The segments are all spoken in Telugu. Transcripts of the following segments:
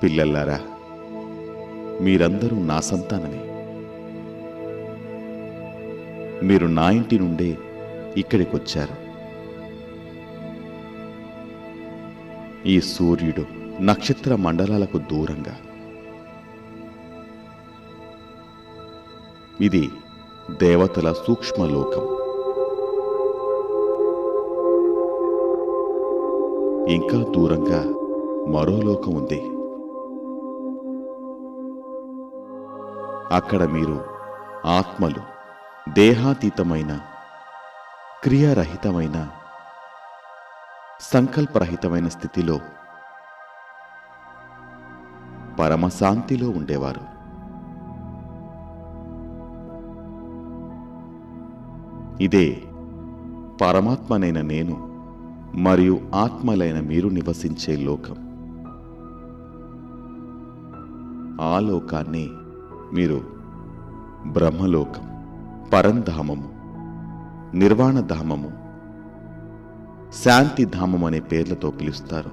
పిల్లల్లారా, మీరందరూ నా సంతానమే. మీరు నా ఇంటి నుండే ఇక్కడికొచ్చారు. ఈ సూర్యుడు నక్షత్ర మండలాలకు దూరంగా, ఇది దేవతల సూక్ష్మలోకం. ఇంకా దూరంగా మరో లోకం ఉంది. అక్కడ మీరు ఆత్మలు దేహాతీతమైన, క్రియారహితమైన, సంకల్పరహితమైన స్థితిలో పరమశాంతిలో ఉండేవారు. ఇదే పరమాత్మనైన నేను మరియు ఆత్మలైన మీరు నివసించే లోకం. ఆ లోకాన్ని మీరు బ్రహ్మలోకం, పరంధామము, నిర్వాణధామము, శాంతిధామం అనే పేర్లతో పిలుస్తారు.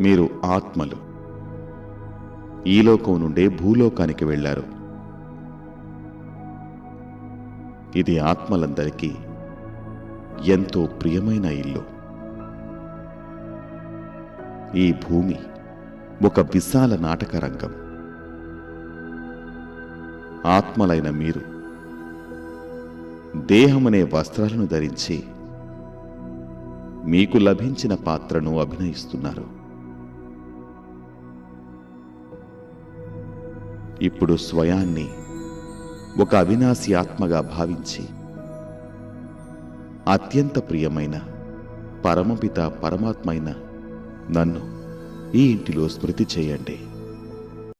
మీరు ఆత్మలు ఈ లోకం నుండే భూలోకానికి వెళ్లారు. ఇది ఆత్మలందరికీ ఎంతో ప్రియమైన ఇల్లు. ఈ భూమి ఒక విశాల నాటక రంగం. ఆత్మలైన మీరు దేహమనే వస్త్రాలను ధరించి మీకు లభించిన పాత్రను అభినయిస్తున్నారు. ఇప్పుడు స్వయాన్ని ఒక అవినాశి ఆత్మగా భావించి అత్యంత ప్రియమైన పరమపిత పరమాత్మైన నన్ను ఈ ఇంటిలో స్మృతి చేయండి.